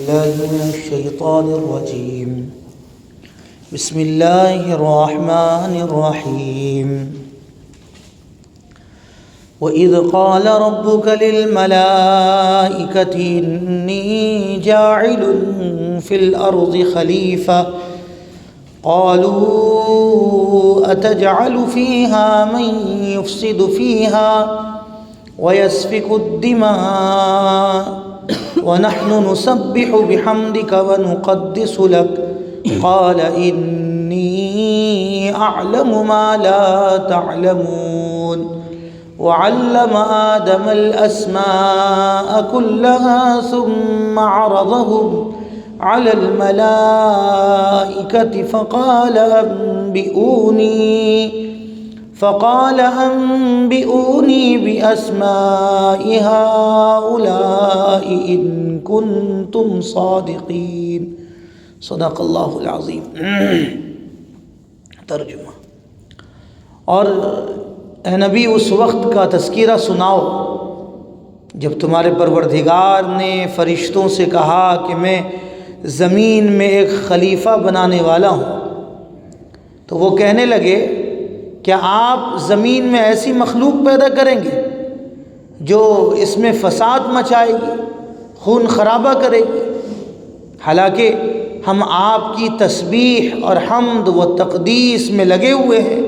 بالله من الشيطان الرجيم. بسم الله الرحمن الرحيم. وإذ قال ربك للملائكة إني جاعل في الأرض خليفة قالوا أتجعل فيها من يفسد فيها ويسفك الدماء ونحن نسبح بحمدك ونقدس لك قال إني أعلم ما لا تعلمون وعلم آدم الأسماء كلها ثم عرضهم على الملائكة فقال أنبئوني بأسماء هؤلاء إن كنتم صادقين. صدق اللہ العظیم. ترجمہ. اور اے نبی اس وقت کا تذکرہ سناؤ جب تمہارے پروردگار نے فرشتوں سے کہا کہ میں زمین میں ایک خلیفہ بنانے والا ہوں. تو وہ کہنے لگے کیا آپ زمین میں ایسی مخلوق پیدا کریں گے جو اس میں فساد مچائے گی، خون خرابہ کرے گی؟ حالانکہ ہم آپ کی تسبیح اور حمد و تقدیس میں لگے ہوئے ہیں.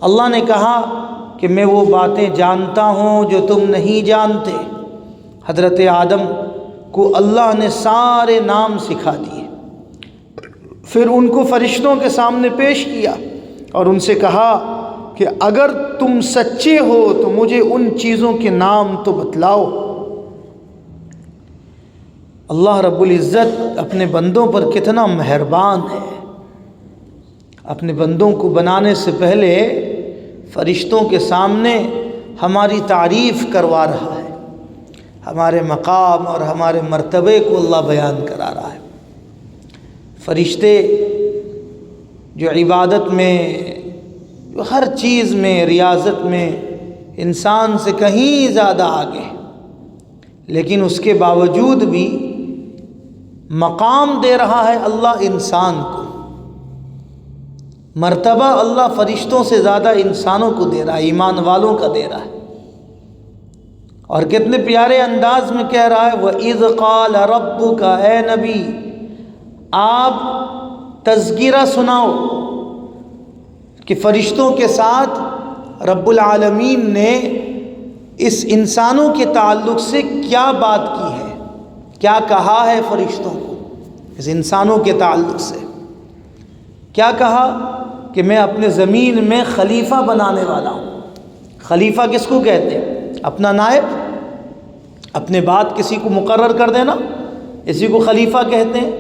اللہ نے کہا کہ میں وہ باتیں جانتا ہوں جو تم نہیں جانتے. حضرت آدم کو اللہ نے سارے نام سکھا دیے، پھر ان کو فرشتوں کے سامنے پیش کیا اور ان سے کہا کہ اگر تم سچے ہو تو مجھے ان چیزوں کے نام تو بتلاؤ. اللہ رب العزت اپنے بندوں پر کتنا مہربان ہے. اپنے بندوں کو بنانے سے پہلے فرشتوں کے سامنے ہماری تعریف کروا رہا ہے. ہمارے مقام اور ہمارے مرتبے کو اللہ بیان کرا رہا ہے. فرشتے جو عبادت میں، جو ہر چیز میں، ریاضت میں انسان سے کہیں زیادہ آگے، لیکن اس کے باوجود بھی مقام دے رہا ہے اللہ انسان کو. مرتبہ اللہ فرشتوں سے زیادہ انسانوں کو دے رہا ہے، ایمان والوں کا دے رہا ہے. اور کتنے پیارے انداز میں کہہ رہا ہے وَإِذْ قَالَ رَبُّكَ، اے نبی آپ تذکرہ سناؤ کہ فرشتوں کے ساتھ رب العالمین نے اس انسانوں کے تعلق سے کیا بات کی ہے، کیا کہا ہے فرشتوں کو. اس انسانوں کے تعلق سے کیا کہا کہ میں اپنے زمین میں خلیفہ بنانے والا ہوں. خلیفہ کس کو کہتے ہیں؟ اپنا نائب، اپنے بعد کسی کو مقرر کر دینا، اسی کو خلیفہ کہتے ہیں.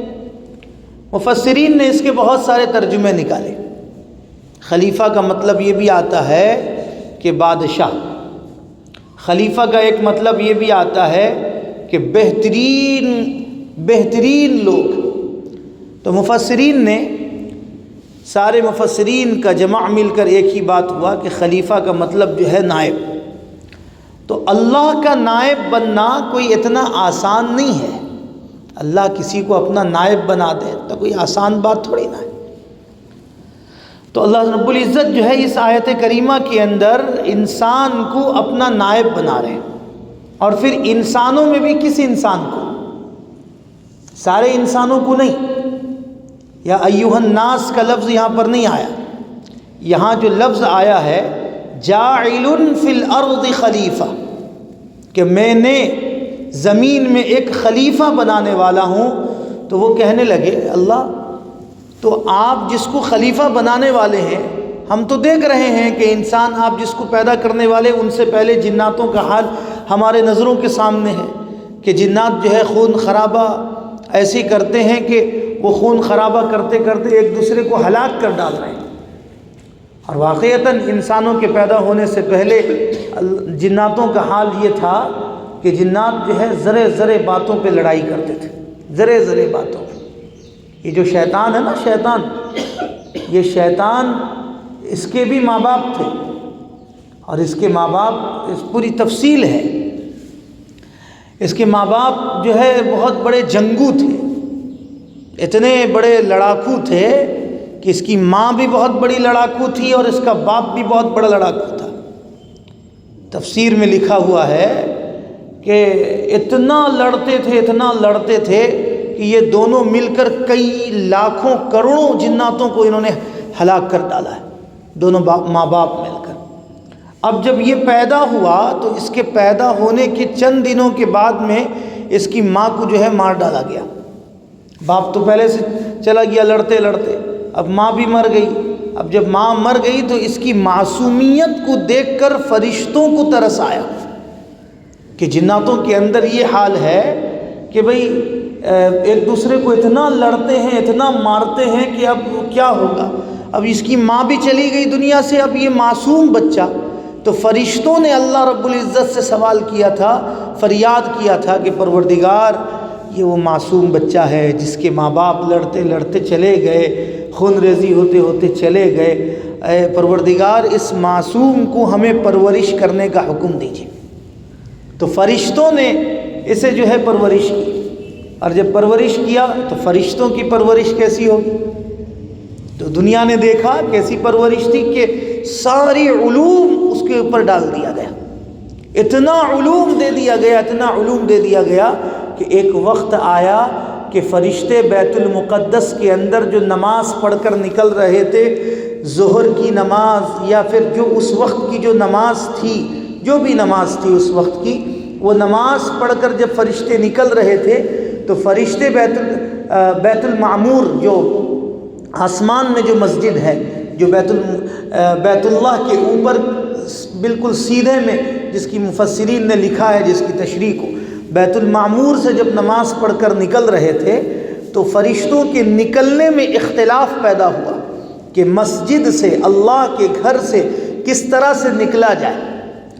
مفسرین نے اس کے بہت سارے ترجمے نکالے. خلیفہ کا مطلب یہ بھی آتا ہے کہ بادشاہ. خلیفہ کا ایک مطلب یہ بھی آتا ہے کہ بہترین لوگ. تو مفسرین نے، سارے مفسرین کا جمع مل کر ایک ہی بات ہوا کہ خلیفہ کا مطلب جو ہے نائب. تو اللہ کا نائب بننا کوئی اتنا آسان نہیں ہے. اللہ کسی کو اپنا نائب بنا دے تو کوئی آسان بات تھوڑی نہ ہے. تو اللہ رب العزت جو ہے اس آیت کریمہ کے اندر انسان کو اپنا نائب بنا رہے ہیں. اور پھر انسانوں میں بھی کس انسان کو؟ سارے انسانوں کو نہیں. یا ایھا الناس کا لفظ یہاں پر نہیں آیا. یہاں جو لفظ آیا ہے جاعل فی الارض خلیفہ، کہ میں نے زمین میں ایک خلیفہ بنانے والا ہوں. تو وہ کہنے لگے اللہ تو آپ جس کو خلیفہ بنانے والے ہیں، ہم تو دیکھ رہے ہیں کہ انسان آپ جس کو پیدا کرنے والے، ان سے پہلے جناتوں کا حال ہمارے نظروں کے سامنے ہے کہ جنات جو ہے خون خرابہ ایسی کرتے ہیں کہ وہ خون خرابہ کرتے کرتے ایک دوسرے کو ہلاک کر ڈال رہے ہیں. اور واقعتاً انسانوں کے پیدا ہونے سے پہلے جناتوں کا حال یہ تھا کہ جنات جو ہے ذرے ذرے باتوں پہ لڑائی کرتے تھے، ذرے ذرے باتوں پہ. یہ جو شیطان ہے نا، یہ شیطان اس کے بھی ماں باپ تھے، اور اس کے ماں باپ، اس پوری تفصیل ہے اس کے ماں باپ جو ہے بہت بڑے جنگجو تھے، اتنے بڑے لڑاکو تھے کہ اس کی ماں بھی بہت بڑی لڑاکو تھی اور اس کا باپ بھی بہت بڑا لڑاکو تھا۔ تفسیر میں لکھا ہوا ہے کہ اتنا لڑتے تھے کہ یہ دونوں مل کر کئی لاکھوں کروڑوں جناتوں کو انہوں نے ہلاک کر ڈالا ہے، دونوں ماں باپ مل کر۔ اب جب یہ پیدا ہوا تو اس کے پیدا ہونے کے چند دنوں کے بعد میں اس کی ماں کو جو ہے مار ڈالا گیا۔ باپ تو پہلے سے چلا گیا لڑتے لڑتے، اب ماں بھی مر گئی۔ اب جب ماں مر گئی تو اس کی معصومیت کو دیکھ کر فرشتوں کو ترس آیا کہ جناتوں کے اندر یہ حال ہے کہ بھئی ایک دوسرے کو اتنا لڑتے ہیں، اتنا مارتے ہیں کہ اب کیا ہوگا۔ اب اس کی ماں بھی چلی گئی دنیا سے، اب یہ معصوم بچہ۔ تو فرشتوں نے اللہ رب العزت سے سوال کیا تھا، فریاد کیا تھا کہ پروردگار یہ وہ معصوم بچہ ہے جس کے ماں باپ لڑتے لڑتے چلے گئے، خون ریزی ہوتے ہوتے چلے گئے، اے پروردگار اس معصوم کو ہمیں پرورش کرنے کا حکم دیجیے۔ تو فرشتوں نے اسے جو ہے پرورش کی، اور جب پرورش کیا تو فرشتوں کی پرورش کیسی ہوگی؟ تو دنیا نے دیکھا کیسی پرورش تھی کہ ساری علوم اس کے اوپر ڈال دیا گیا، اتنا علوم دے دیا گیا کہ ایک وقت آیا کہ فرشتے بیت المقدس کے اندر جو نماز پڑھ کر نکل رہے تھے، ظہر کی نماز یا پھر جو اس وقت کی جو نماز تھی، جو بھی نماز تھی اس وقت کی، وہ نماز پڑھ کر جب فرشتے نکل رہے تھے تو فرشتے بیت المعمور، جو آسمان میں جو مسجد ہے، جو بیت اللہ کے اوپر بالکل سیدھے میں، جس کی مفسرین نے لکھا ہے جس کی تشریح کو، بیت المعمور سے جب نماز پڑھ کر نکل رہے تھے تو فرشتوں کے نکلنے میں اختلاف پیدا ہوا کہ مسجد سے، اللہ کے گھر سے کس طرح سے نکلا جائے،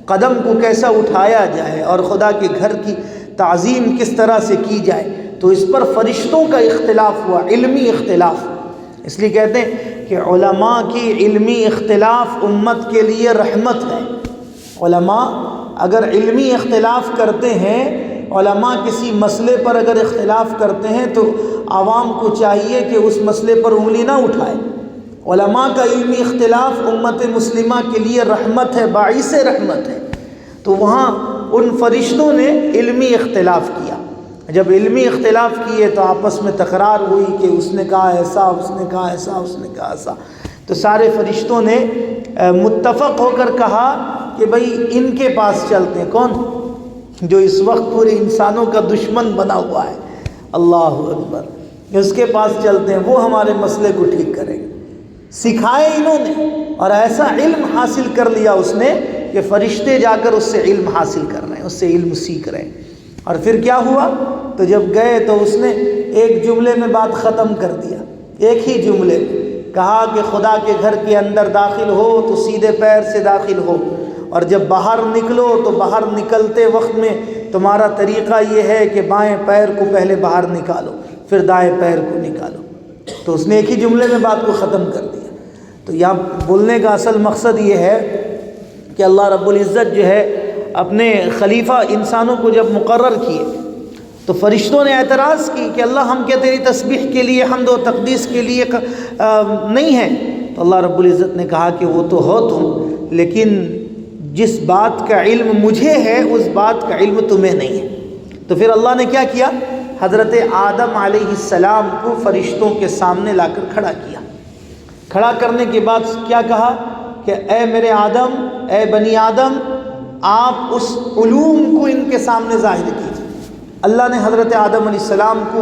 قدم کو کیسا اٹھایا جائے اور خدا کے گھر کی تعظیم کس طرح سے کی جائے۔ تو اس پر فرشتوں کا اختلاف ہوا، علمی اختلاف۔ اس لیے کہتے ہیں کہ علماء کی علمی اختلاف امت کے لیے رحمت ہے۔ علماء اگر علمی اختلاف کرتے ہیں، علماء کسی مسئلے پر اگر اختلاف کرتے ہیں تو عوام کو چاہیے کہ اس مسئلے پر انگلی نہ اٹھائے۔ علماء کا علمی اختلاف امت مسلمہ کے لیے رحمت ہے، باعث رحمت ہے۔ تو وہاں ان فرشتوں نے علمی اختلاف کیا۔ جب علمی اختلاف کیے تو آپس میں تکرار ہوئی کہ اس نے کہا ایسا، اس نے کہا ایسا، اس نے کہا ایسا۔ تو سارے فرشتوں نے متفق ہو کر کہا کہ بھئی ان کے پاس چلتے ہیں۔ کون؟ جو اس وقت پورے انسانوں کا دشمن بنا ہوا ہے، اللہ اکبر، اس کے پاس چلتے ہیں، وہ ہمارے مسئلے کو ٹھیک کریں گے۔ سکھائے انہوں نے، اور ایسا علم حاصل کر لیا اس نے کہ فرشتے جا کر اس سے علم حاصل کر رہے ہیں، اس سے علم سیکھ رہے ہیں۔ اور پھر کیا ہوا؟ تو جب گئے تو اس نے ایک جملے میں بات ختم کر دیا، ایک ہی جملے میں کہا کہ خدا کے گھر کے اندر داخل ہو تو سیدھے پیر سے داخل ہو، اور جب باہر نکلو تو باہر نکلتے وقت میں تمہارا طریقہ یہ ہے کہ بائیں پیر کو پہلے باہر نکالو پھر دائیں پیر کو نکالو۔ تو اس نے ایک ہی جملے میں بات کو ختم کر دیا۔ تو یہاں بولنے کا اصل مقصد یہ ہے کہ اللہ رب العزت جو ہے اپنے خلیفہ انسانوں کو جب مقرر کیے تو فرشتوں نے اعتراض کی کہ اللہ ہم کیا تیری تسبیح کے لیے، حمد و تقدیس کے لیے نہیں ہیں؟ تو اللہ رب العزت نے کہا کہ وہ تو ہو تم، لیکن جس بات کا علم مجھے ہے اس بات کا علم تمہیں نہیں ہے۔ تو پھر اللہ نے کیا کیا؟ حضرت آدم علیہ السلام کو فرشتوں کے سامنے لا کر کھڑا کیا۔ کھڑا کرنے کے بعد کیا کہا کہ اے میرے آدم، اے بنی آدم، آپ اس علوم کو ان کے سامنے ظاہر کیجیے۔ اللہ نے حضرت آدم علیہ السلام کو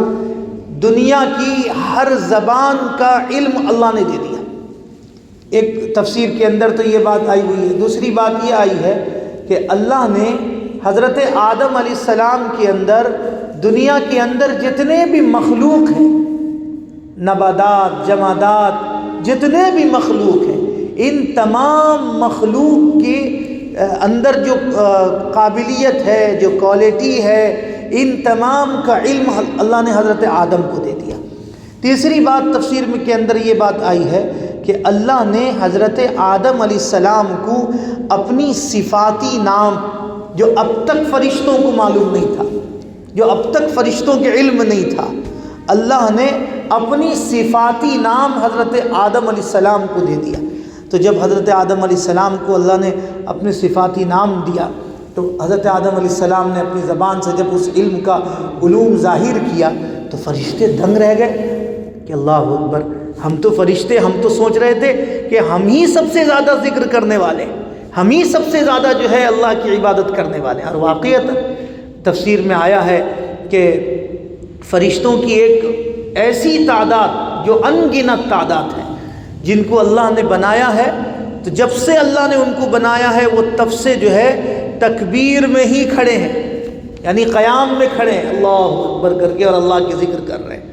دنیا کی ہر زبان کا علم اللہ نے دے دیا۔ ایک تفسیر کے اندر تو یہ بات آئی ہوئی ہے، دوسری بات یہ آئی ہے کہ اللہ نے حضرت آدم علیہ السلام کے اندر، دنیا کے اندر جتنے بھی مخلوق ہیں، نباتات، جمادات، جتنے بھی مخلوق ہیں، ان تمام مخلوق کے اندر جو قابلیت ہے، جو کوالٹی ہے، ان تمام کا علم اللہ نے حضرت آدم کو دے دیا۔ تیسری بات تفسیر میں کے اندر یہ بات آئی ہے کہ اللہ نے حضرت آدم علیہ السلام کو اپنی صفاتی نام، جو اب تک فرشتوں کو معلوم نہیں تھا، جو اب تک فرشتوں کے علم نہیں تھا، اللہ نے اپنی صفاتی نام حضرت آدم علیہ السلام کو دے دیا۔ تو جب حضرت آدم علیہ السلام کو اللہ نے اپنے صفاتی نام دیا تو حضرت آدم علیہ السلام نے اپنی زبان سے جب اس علم کا علوم ظاہر کیا تو فرشتے دنگ رہ گئے کہ اللہ اکبر، ہم تو فرشتے، ہم تو سوچ رہے تھے کہ ہم ہی سب سے زیادہ ذکر کرنے والے، ہم ہی سب سے زیادہ جو ہے اللہ کی عبادت کرنے والے۔ اور واقعیت تفسیر میں آیا ہے کہ فرشتوں کی ایک ایسی تعداد جو ان گنت تعداد ہے جن کو اللہ نے بنایا ہے، تو جب سے اللہ نے ان کو بنایا ہے وہ تب سے جو ہے تکبیر میں ہی کھڑے ہیں، یعنی قیام میں کھڑے ہیں اللہ اکبر کر کے اور اللہ کی ذکر کر رہے ہیں۔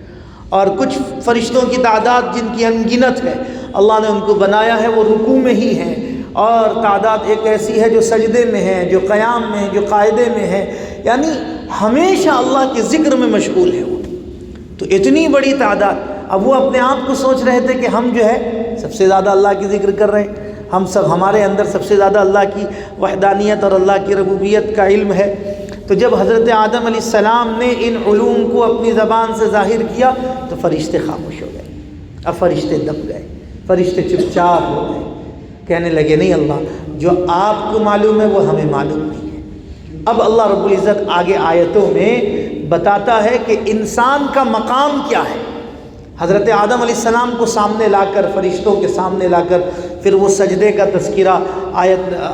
اور کچھ فرشتوں کی تعداد جن کی ان گنت ہے، اللہ نے ان کو بنایا ہے وہ رکوع میں ہی ہیں، اور تعداد ایک ایسی ہے جو سجدے میں ہے، جو قیام میں ہے، جو قاعدے میں ہے، یعنی ہمیشہ اللہ کے ذکر میں مشغول ہے وہ۔ تو اتنی بڑی تعداد، اب وہ اپنے آپ کو سوچ رہے تھے کہ ہم جو ہے سب سے زیادہ اللہ کی ذکر کر رہے ہیں، ہم سب، ہمارے اندر سب سے زیادہ اللہ کی وحدانیت اور اللہ کی ربوبیت کا علم ہے۔ تو جب حضرت آدم علیہ السلام نے ان علوم کو اپنی زبان سے ظاہر کیا تو فرشتے خاموش ہو گئے، اب فرشتے دب گئے، فرشتے چپ چاپ ہو گئے، کہنے لگے نہیں اللہ، جو آپ کو معلوم ہے وہ ہمیں معلوم نہیں ہے۔ اب اللہ رب العزت آگے آیتوں میں بتاتا ہے کہ انسان کا مقام کیا ہے۔ حضرت آدم علیہ السلام کو سامنے لا کر، فرشتوں کے سامنے لا کر، پھر وہ سجدے کا تذکرہ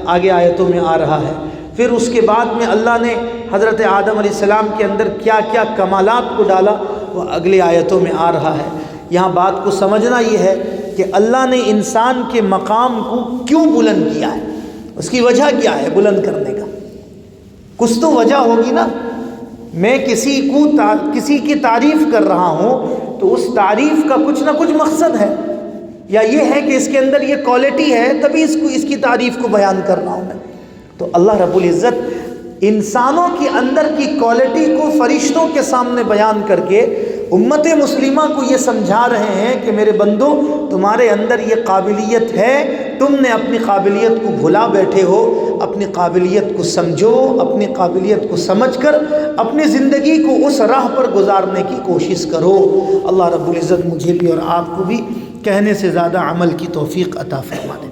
آگے آیتوں میں آ رہا ہے۔ پھر اس کے بعد میں اللہ نے حضرت آدم علیہ السلام کے اندر کیا کیا کمالات کو ڈالا وہ اگلی آیتوں میں آ رہا ہے۔ یہاں بات کو سمجھنا یہ ہے کہ اللہ نے انسان کے مقام کو کیوں بلند کیا ہے، اس کی وجہ کیا ہے بلند کرنے کا، کچھ تو وجہ ہوگی نا۔ میں کسی کی تعریف کر رہا ہوں تو اس تعریف کا کچھ نہ کچھ مقصد ہے، یا یہ ہے کہ اس کے اندر یہ کوالٹی ہے تبھی اس کی تعریف کو بیان کر رہا ہوں میں۔ تو اللہ رب العزت انسانوں کے اندر کی کوالٹی کو فرشتوں کے سامنے بیان کر کے امت مسلمہ کو یہ سمجھا رہے ہیں کہ میرے بندو، تمہارے اندر یہ قابلیت ہے، تم نے اپنی قابلیت کو بھلا بیٹھے ہو، اپنی قابلیت کو سمجھو، اپنی قابلیت کو سمجھ کر اپنی زندگی کو اس راہ پر گزارنے کی کوشش کرو۔ اللہ رب العزت مجھے بھی اور آپ کو بھی کہنے سے زیادہ عمل کی توفیق عطا فرما دے۔